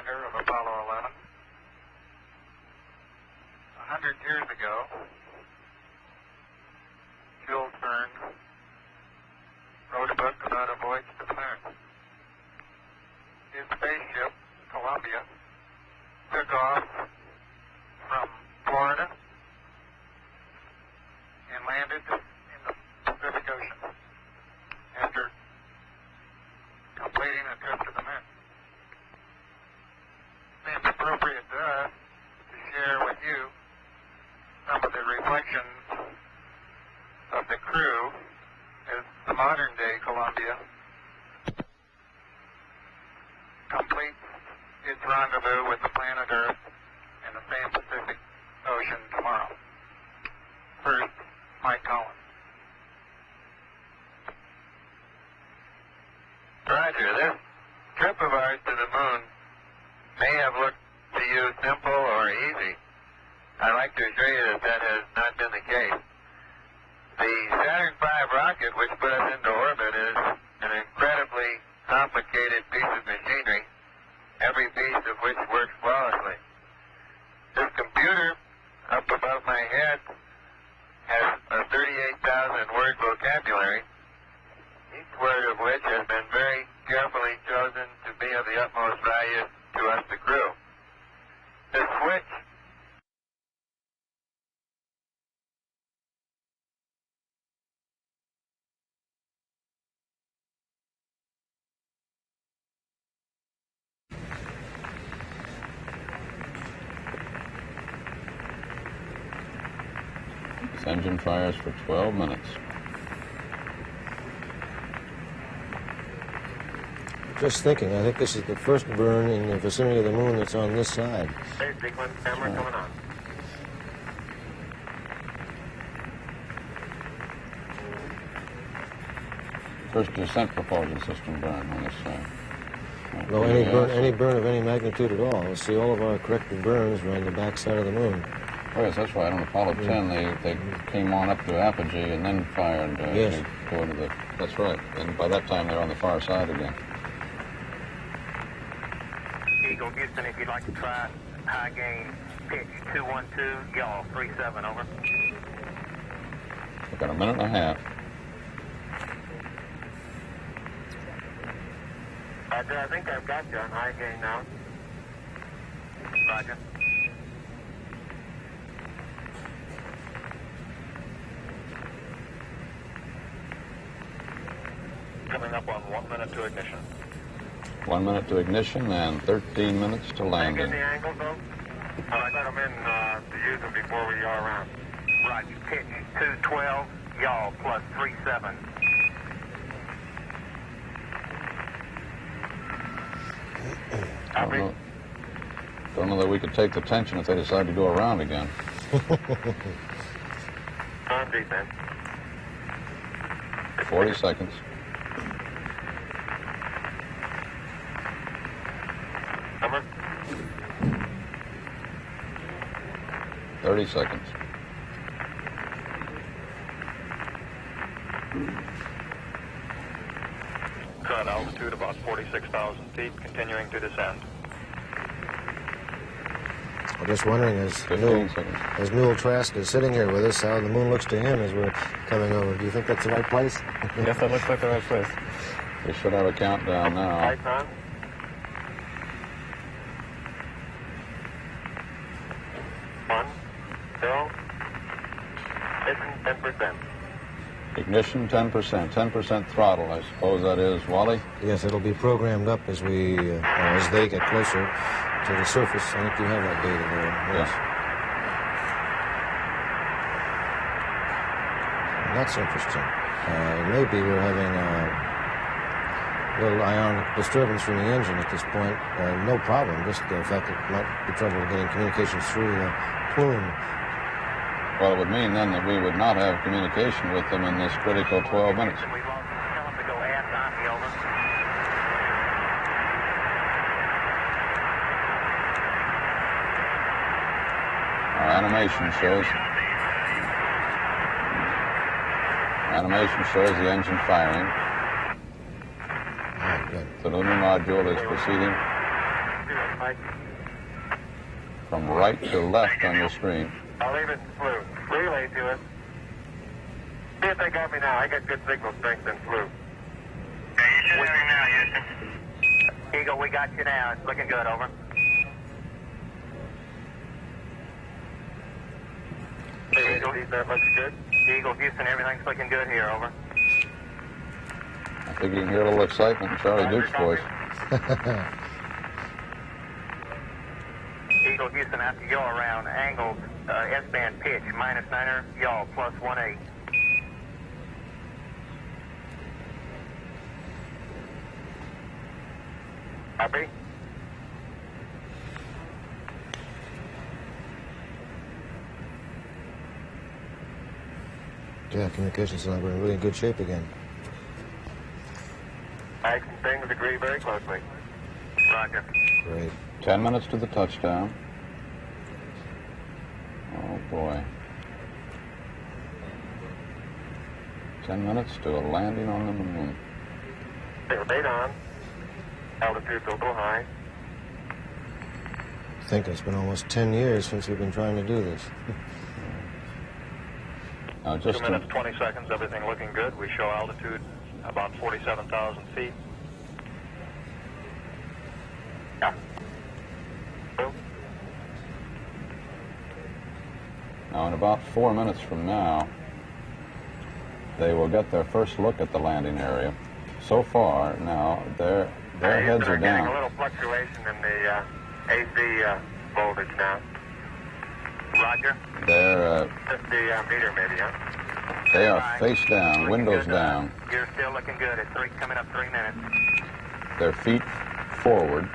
lander of Apollo 11. 100 years ago, Jules Verne wrote a book about a voyage to the moon. His spaceship, Columbia, took off from Florida and landed in the Pacific Ocean after completing a trip to the moon. Seems appropriate to us to share with you some of the reflections of the crew as the modern-day Columbia completes its rendezvous with the planet Earth in the same Pacific Ocean tomorrow. First, Mike Collins. Roger, this trip of ours to the moon may have looked to you simple or easy. I'd like to assure you that that has not been the case. The Saturn V rocket, which put us into orbit, is an incredibly complicated piece of machinery, every piece of which works flawlessly. This computer up above my head has a 38,000-word vocabulary, each word of which has been very carefully chosen to be of the utmost value to us, the crew. The switch This engine fires for 12 minutes. Just thinking, I think this is the first burn in the vicinity of the moon that's on this side. Hey, sequence camera coming on. First descent propulsion system burn on this side. No, any burn of any magnitude at all. We'll see all of our corrected burns are on the back side of the moon. Oh, yes, that's right. On Apollo 10, they came on up to apogee and then fired. Yes. Toward the, that's right. And by that time, they're on the far side again. Eagle Houston, if you'd like to try high gain, pitch 212, yaw 37, over. We've got a minute and a half. Roger, I think I've got you on high gain now. Roger. Coming up on 1 minute to ignition. 1 minute to ignition and 13 minutes to landing. Get the angle, though? I got them in to use them before we yaw around. Roger, pitch 212, yaw plus 37. Don't know that we could take the tension if they decide to go around again. On defense. 40 seconds. Number? 30 seconds. Current altitude about 46,000 feet, continuing to descend. I'm just wondering, as Newell Trask is sitting here with us, how the moon looks to him as we're coming over. Do you think that's the right place? Yes, that looks like the right place. We should have a countdown now. Lights on. One, zero. Ignition 10%. Ignition 10%. 10% throttle, I suppose that is. Wally? Yes, it'll be programmed up as as they get closer to the surface. I think you have that data there. Yes. That's interesting. Maybe we're having a little ionic disturbance from the engine at this point. No problem, just the fact that it might be trouble getting communications through the plume. Well, it would mean then that we would not have communication with them in this critical 12 minutes. We lost. Tell them to go aft on the over. Our animation shows the engine firing. Right, good. The lunar module is proceeding. Mike. From right to left on your screen. I'll leave it in flu. Relay to us. See if they got me now. I got good signal strength in flu. Yeah, you should have me now, Houston. Eagle, we got you now. It's looking good, over. Hey, Eagle, that looks good. Eagle, Houston, everything's looking good here, over. I think you can hear a little excitement in Charlie Duke's voice. Eagle, Houston, after yaw around, angled S-band pitch, -9er, yaw, +18. Copy. Yeah, communications sound like we're in really good shape again. Max and things agree very closely. Roger. Great. 10 minutes to the touchdown. Oh, boy. 10 minutes to a landing on the moon. Rate on. Altitude's a little high. I think it's been almost 10 years since we've been trying to do this. Now, just 2 minutes, 20 seconds, everything looking good. We show altitude about 47,000 feet. Yeah. Now, in about 4 minutes from now, they will get their first look at the landing area. So far, now, their heads are We're getting a down. little fluctuation in the AC voltage now. Roger. They're, 50 meter maybe, huh? they are face down, Looking windows good, down, You're still looking good. It's coming up 3 minutes. their feet forward.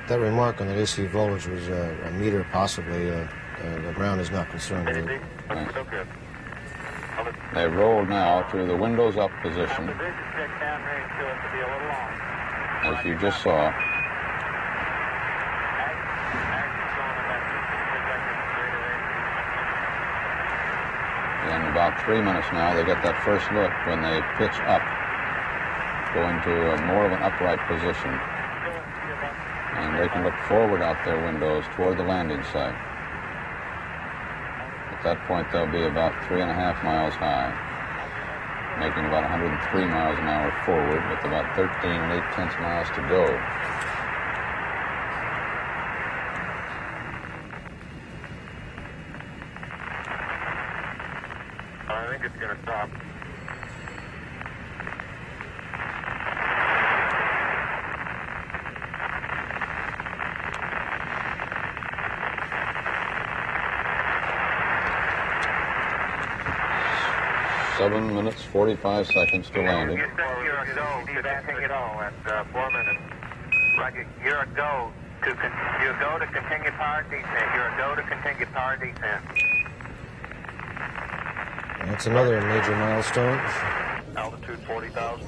That remark on that AC voltage was a meter possibly. The ground is not concerned with it. Right. So good. They roll now to the windows up position, Position check downrange to us to be a little long. as you just saw. In about 3 minutes now, they get that first look when they pitch up, going to more of an upright position. And they can look forward out their windows toward the landing site. At that point, they'll be about 3.5 miles high, making about 103 miles an hour forward with about 13 8/10 miles to go. I think it's going to stop. Seven minutes, 45 seconds to landing. You're a go to continue it all at 4 minutes. Roger, you're a go to continue power descent. You're a go to continue power descent. That's another major milestone. Altitude 40,000.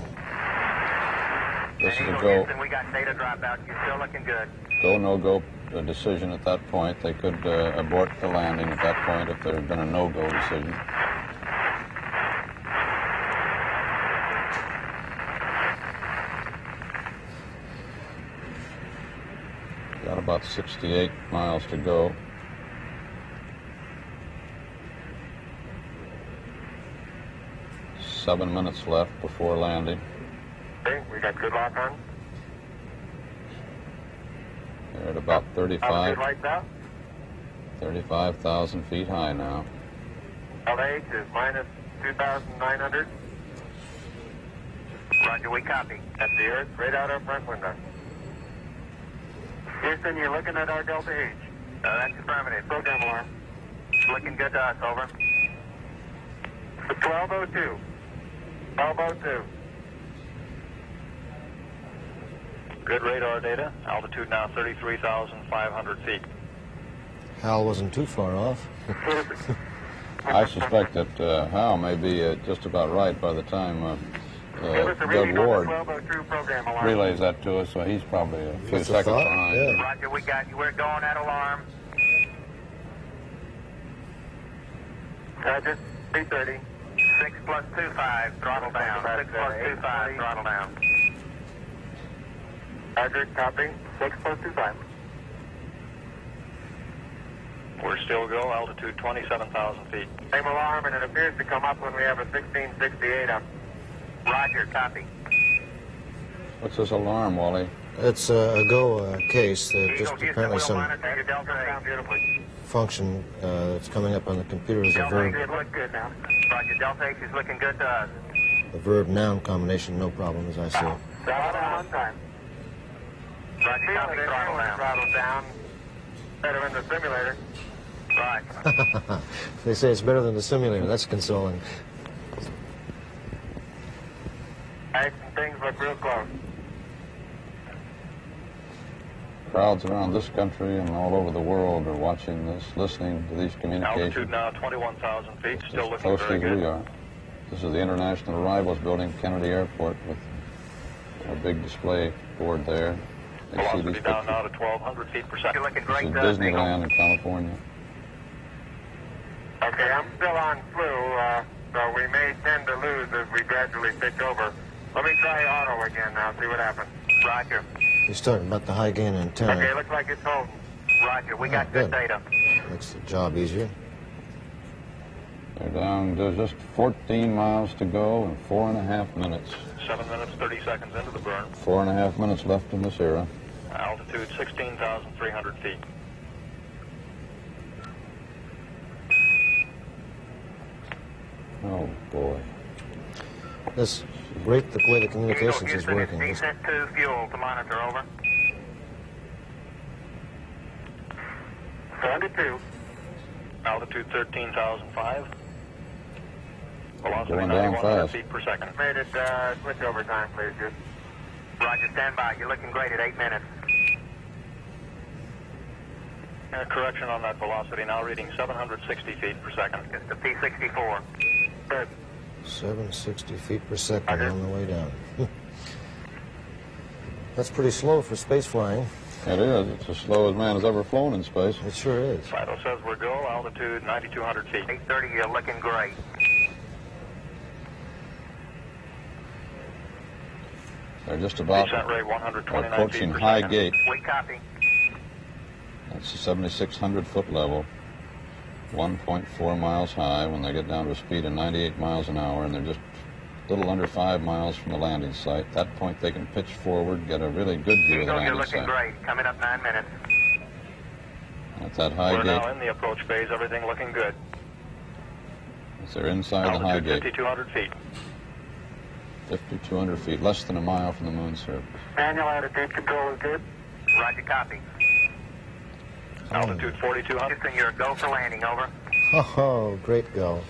This is a Eagle, go. Houston, we got data dropout. You're still looking good. Go, no-go decision at that point. They could abort the landing at that point if there had been a no-go decision. Got about 68 miles to go. Seven minutes left before landing. Okay, we got good lock on. They're at about Altitude 35 lights out. 35,000 feet high now. LH is minus 2,900. Roger, we copy. That's the Earth, right out our front window. Houston, you're looking at our Delta H. That's affirmative. Program alarm. Looking good to us, over. 1202. 1202. Good radar data. Altitude now 33,500 feet. Hal wasn't too far off. I suspect that Hal may be just about right by the time Give us a reading Doug on the Ward 1202 program alarm. relays that to us, so he's probably a few That's a seconds thought, behind. yeah. Roger, we got you. We're going at alarm. Roger, 330. 6 plus 25, throttle down. 6 plus 25, throttle down. Roger, copy. 6 plus 25. We're still go, altitude 27,000 feet. Same alarm, and it appears to come up when we have a 1668 up. Roger, copy. What's this alarm, Wally? It's a go case. Just Eagle, Houston, apparently we'll some monitor your Delta down beautifully. function that's coming up on the computer is a Delta verb, H is looking good now. Roger, Delta H is looking good to us. a verb-noun combination, no problem, as I see it. Throttle down. Time. Roger, copy, throttle down. Throttle down. Better in the simulator. Right. They say it's better than the simulator. That's consoling. Action, things look real close. Crowds around this country and all over the world are watching this, listening to these communications. Altitude now 21,000 feet, still As looking closely very as good. we are. This is the International Arrivals Building, Kennedy Airport, with a big display board there. They see Velocity these down pictures. now to 1,200 feet per You're second. looking This great, is Eagle. Disneyland in California. Okay, I'm still on flu, so we may tend to lose as we gradually pick over. Let me try auto again now, see what happens. Roger. He's talking about the high gain antenna. Okay, looks like it's holding. Roger, we got good. good data. Makes the job easier. They're down to just 14 miles to go and 4.5 minutes. 7 minutes, 30 seconds into the burn. 4.5 minutes left in this era. Altitude 16,300 feet. Oh, boy. This great the way the communications Eagle, is Houston, working. it's This, decent to fuel to monitor, over. 72. Altitude 13,005. Velocity Going down 9,100 fast. feet per second. Made it, switch over time, please, Houston. Roger, stand by. You're looking great at 8 minutes. Correction on that velocity, now reading 760 feet per second. It's the P-64. Good. 760 feet per second on the way down. That's pretty slow for space flying. It is. It's as slow as man has ever flown in space. It sure is. Fido says we're go, altitude 9,200 feet. 8:30, you're looking great. They're just about Descent rate 129 approaching feet per High second. Gate. We copy. That's the 7,600 foot level. 1.4 miles high when they get down to a speed of 98 miles an hour, and they're just a little under 5 miles from the landing site. At that point, they can pitch forward, get a really good view of the Eagle, you're landing looking site. great. Coming up 9 minutes. At that high We're gate, now in the approach phase, everything looking good. as they're inside the high Altitude gate, 5,200 feet. 5,200 feet, less than a mile from the moon's surface. Manual attitude control is good. Roger, copy. Altitude 4,200. Houston, you're a go for landing, over. Oh, great go.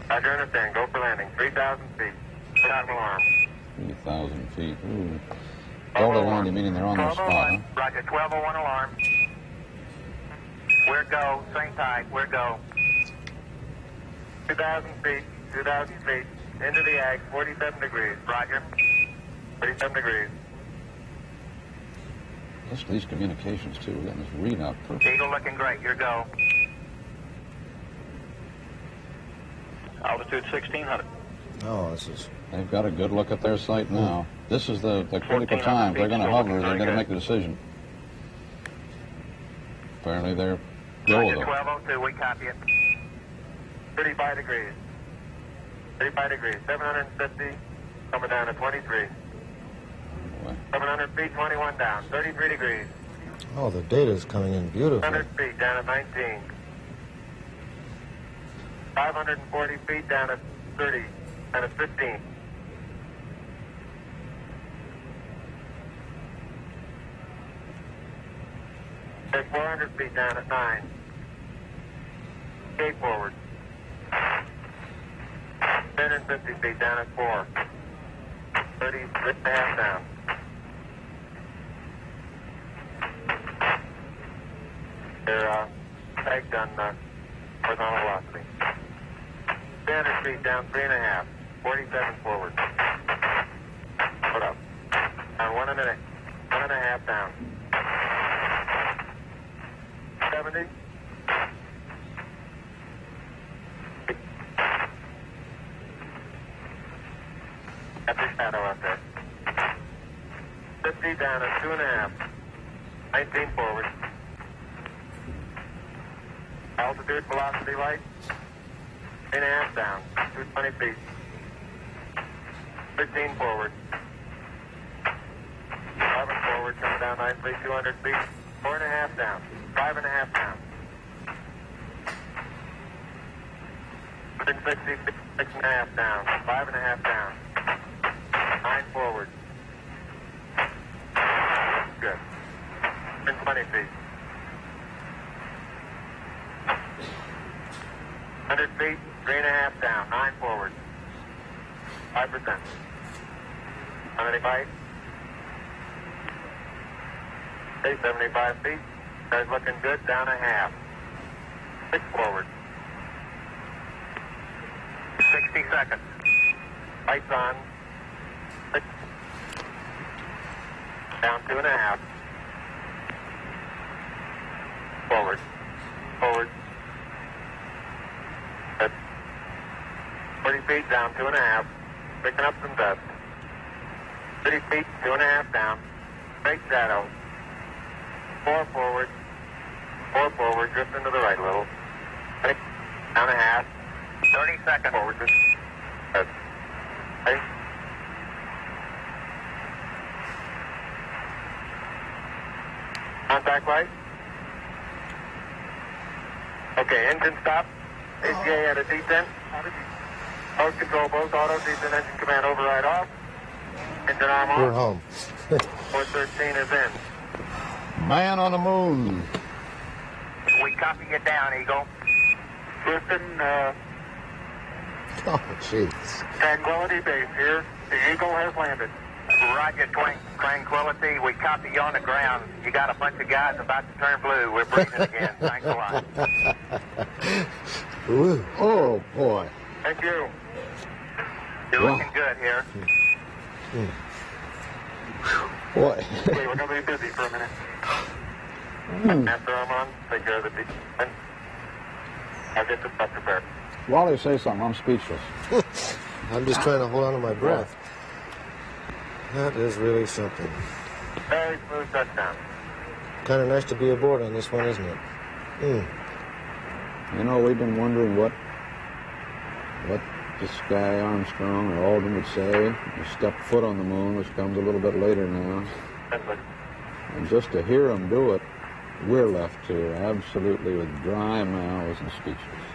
Roger, understand. Go for landing. 3,000 feet. Time alarm. 3,000 feet. Ooh. Delta landing, meaning they're on the spot, huh? Roger, 1201 alarm. We're go. Same tide. We're go. 2,000 feet. 2,000 feet. Into the ag. 47 degrees. Roger. 47 degrees. Listen to these communications, too. We're getting this readout perfect. Eagle looking great. Your go. Altitude 1,600. Oh, this is... They've got a good look at their site now. This is the critical 1,400 time. They're going to feet, hover. still They're looking going to very make the decision. Apparently they're go, Roger, though. 1202. We copy it. 35 degrees. 35 degrees. 750. Coming down to 23. Boy. 700 feet. 21 down. 33 degrees. Oh, the data is coming in beautifully. 100 feet down at 19. 540 feet down at 30. Down at 15. There's 400 feet down at 9. Gate forward. 150 feet down at 4. 30 and a half down. They're tagged on horizontal velocity. 300 feet down, 3.5. 47 forward. Put up. Down 1.5 down. 70. Got the shadow out there. 50 down at 2.5. 19 forward. Altitude, velocity light. 3.5 down. 220 feet. 13 forward. 11 forward, coming down nicely, 200 feet. 4.5 down. 5.5 down. 660 feet, 6.5 down. 5.5 down. 9 forward. Good. 20 feet. 100 feet, 3.5 down. 9 forward. 5%. How many bites? Okay, 75 feet. Guys looking good. Down a half. 6 forward. 60 seconds. Lights on. 6. Down 2.5. Forward. Forward. Good. 40 feet down 2.5. Picking up some dust. 30 feet, 2.5 down. Straight shadow. 4 forward. 4 forward. Drift into the right a little. Down a half. 30 seconds. Forward. Good. Okay. Contact light. Okay, engine stop. ACA at a descent. Mode control both auto, descent engine command override off. Engine arm We're off. home. 413 is in. Man on the moon. We copy you down, Eagle. Houston, Oh, jeez. Tranquility Base here. The Eagle has landed. Roger, Tranquility. We copy you on the ground. You got a bunch of guys about to turn blue. We're breathing again. Thanks a lot. Ooh. Oh, boy. Thank you. You're Wow. looking good here. Boy. Okay, we're going to be busy for a minute. After I'm on, take care of the descent. I'll get the stuff prepared. Wally, say something. I'm speechless. I'm just trying to hold on to my breath. That is really something. Very smooth touchdown. Kind of nice to be aboard on this one, isn't it? You know, we've been wondering what this guy Armstrong or Aldrin would say. He stepped foot on the moon, which comes a little bit later now. And just to hear him do it, we're left to absolutely with dry mouths and speechless.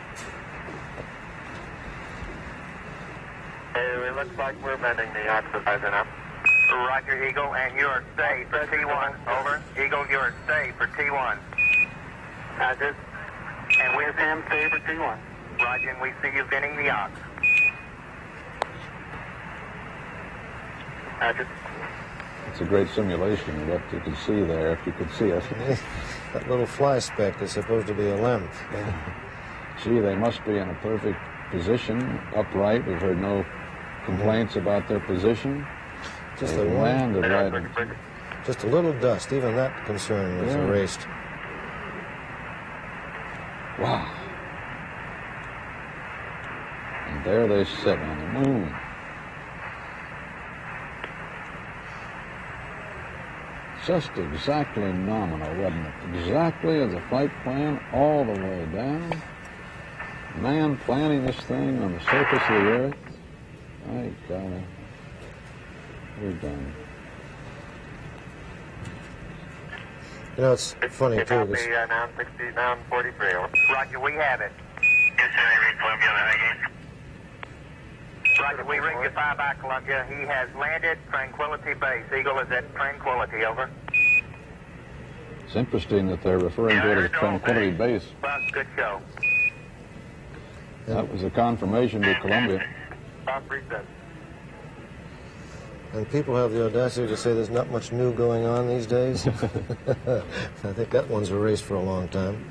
Hey, it looks like we're bending the oxidizing up. Roger, Eagle, and you're safe for T1. Over. Eagle, you're safe for T1. Roger. And we're Sam, safe for T1. Roger, and we see you bending the ox. Roger. It's a great simulation of what you can see there, if you could see us. That little fly speck is supposed to be a limb. Gee, they must be in a perfect position, upright. We've heard no complaints about their position. Just They a one, landed right. just a little dust. Even that concern was Yeah. erased. Wow. And there they sit on the moon. Just exactly nominal, wasn't it? Exactly as a flight plan all the way down. Man planning this thing on the surface of the earth. My golly. We're done. You know, it's funny, too. Copy, This, now 60, now 43. Roger, we have it. Yes, sir, I read Columbia again. Roger, we ring you 5 by Columbia. He has landed Tranquility Base. Eagle is at Tranquility, over. It's interesting that they're referring to it as Tranquility Base. Well, good show. That was a confirmation to Columbia. Stop reset. and people have the audacity to say there's not much new going on these days. I think that one's erased for a long time.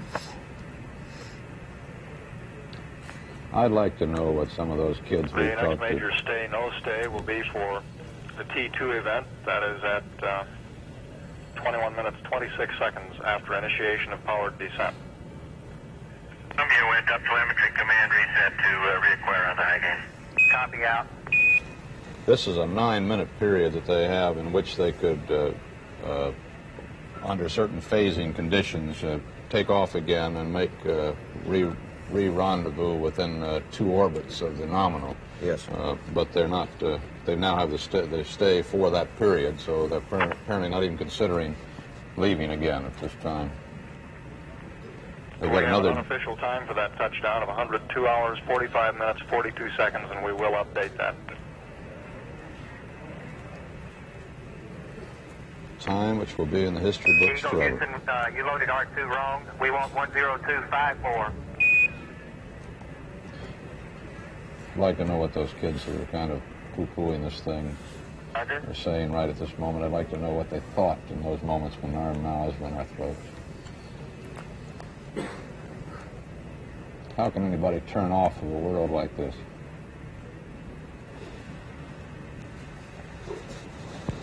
I'd like to know what some of those kids The we next talked major to. stay, no stay, will be for the T2 event. That is at 21 minutes, 26 seconds after initiation of powered descent. Columbia went up telemetry command reset to reacquire on the high gain. Copy out. This is a 9-minute period that they have in which they could, under certain phasing conditions, take off again and make re-rendezvous within 2 orbits of the nominal. Yes. But they're not. They now have they stay for that period, so they're apparently not even considering leaving again at this time. They We got have another. an unofficial time for that touchdown of 102 hours, 45 minutes, 42 seconds, and we will update that. Time which will be in the history books Eagle forever. Houston, you loaded R2 wrong. We want 10254. I'd like to know what those kids who are kind of poo-pooing this thing Roger. are saying right at this moment. I'd like to know what they thought in those moments when our mouths were in our throats. How can anybody turn off of a world like this?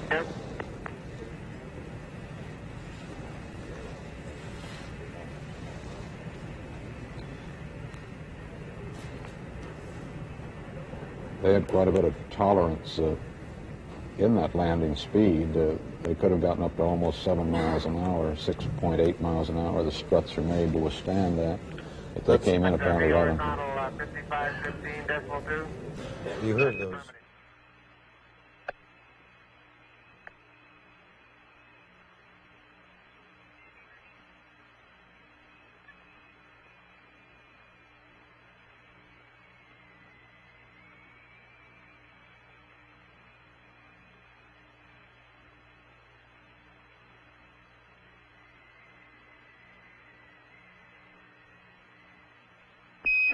Yep. They had quite a bit of tolerance in that landing speed. They could have gotten up to almost 7 miles an hour, 6.8 miles an hour. The struts are made to withstand that. But they came in apparently right on. 5515.2. You heard those.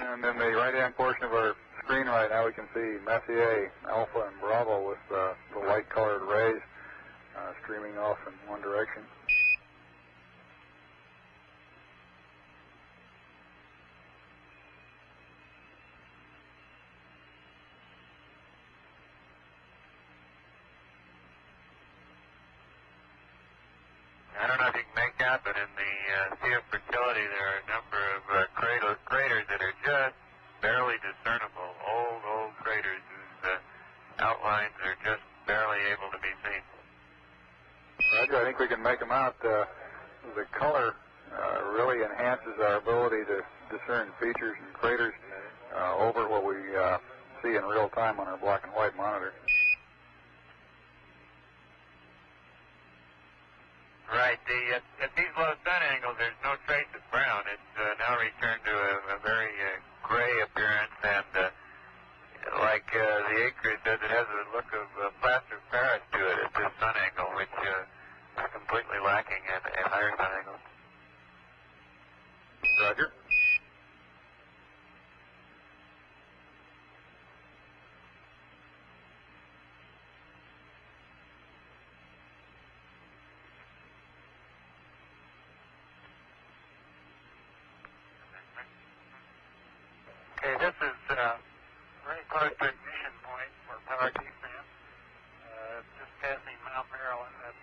And in the right-hand portion of our screen right now, we can see Messier, Alpha, and Bravo with the light-colored rays streaming off in one direction. I don't know if you can make out, but in the Sea of Fertility, there are a number of craters that are just barely discernible. Old craters whose outlines are just barely able to be seen. Roger, I think we can make them out. The color really enhances our ability to discern features and craters over what we see in real time on our black and white monitor. Right. At these low sun angles, there's no trace of brown. It's now returned to a very gray appearance, and like the acreage says, it has a look of plaster Paris to it at this sun angle, which is completely lacking at higher sun angles. Roger. Okay, this is very close to ignition point for power descent. Just passing Mount Maryland. That's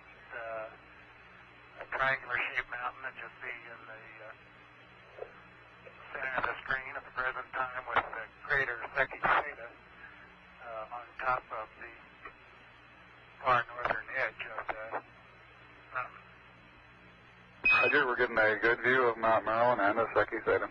a triangular-shaped mountain that you'll see in the center of the screen at the present time, with the crater Secchi Theta on top of the far northern edge of the mountain. Roger, we're getting a good view of Mount Maryland and the Secchi Theta.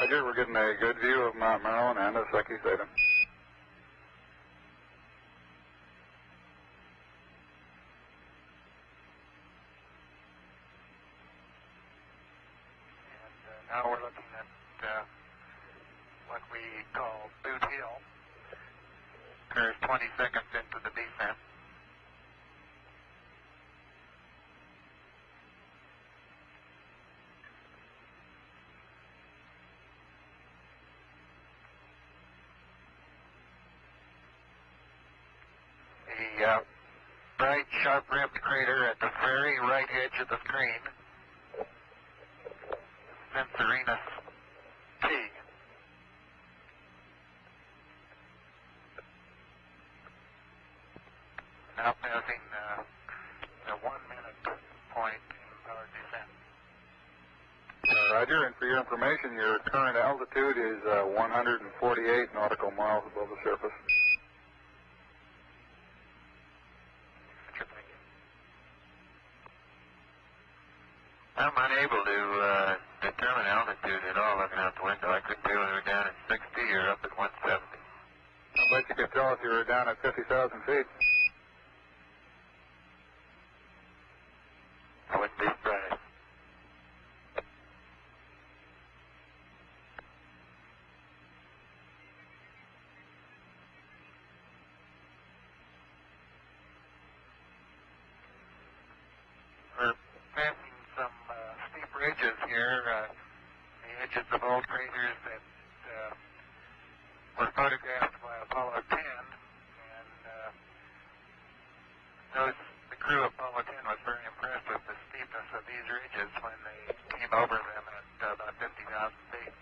Roger, we're getting a good view of Mount Maryland and the Secchi Theta. And now we're looking at what we call Boot Hill. Occurs 20 seconds into the descent. The bright, sharp-ribbed crater at the very right edge of the screen, Censorinus T. Roger, and for your information, your current altitude is 148 nautical miles above the surface. I'm unable to determine altitude at all looking out the window. I couldn't tell whether we're down at 60 or up at 170. I bet you could tell if you were down at 50,000 feet. I wouldn't be surprised. We're passing some steep ridges here, the edges of old craters that were photographed by Apollo 10, and the crew of Apollo 10 was very impressed with the steepness of these ridges when they came over them at about 50,000 feet.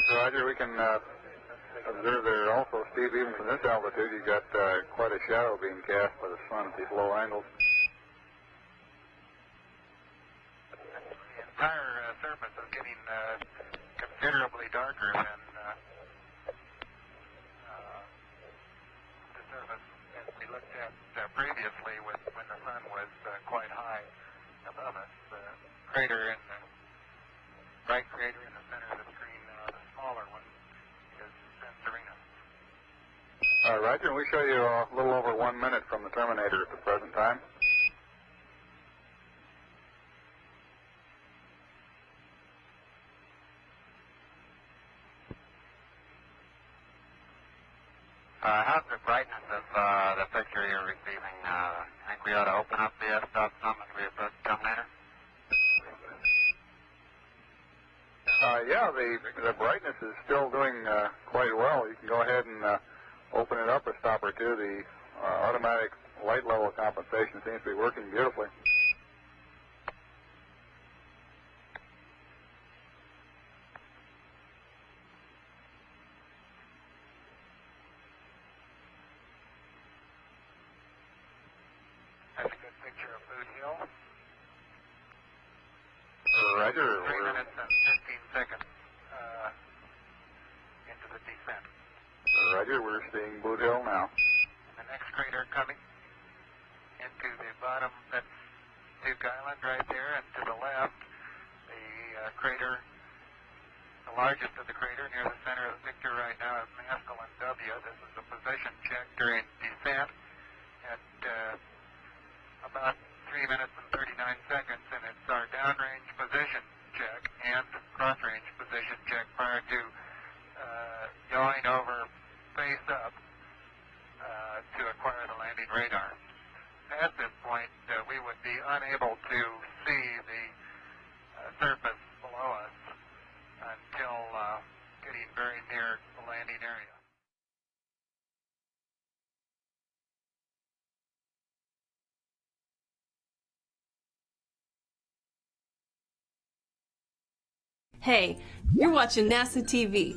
So, Roger, we can observe they're also steep even from this altitude. You've got quite a shadow being cast by the sun at these low angles. The entire surface is getting considerably darker than the surface as we looked at previously when the sun was quite high above us. The crater in the bright crater in the center of the screen, the smaller one, is Serena. Roger, and we show you a little over 1 minute from the terminator at the present time. How's the brightness of the picture you're receiving? I think we ought to open up the f-stop some as we approach the terminator. Yeah, the brightness is still doing quite well. You can go ahead and open it up a stop or two. The automatic light level compensation seems to be working beautifully. That's a good picture of Boot Hill. Roger. 3 minutes and 15 seconds into the descent. Roger, we're seeing Boot Hill now. The next crater coming into the bottom, that's Duke Island right there, and to the left, the crater, the largest of the crater near the center of the picture right now is Maskelyne W. This is a position check during descent at about 3 minutes and 39 seconds, and it's our downrange position check and cross-range position check prior to going over face up to acquire the landing radar. At this point, we would be unable to see the surface below us until getting very near the landing area. Hey, you're watching NASA TV.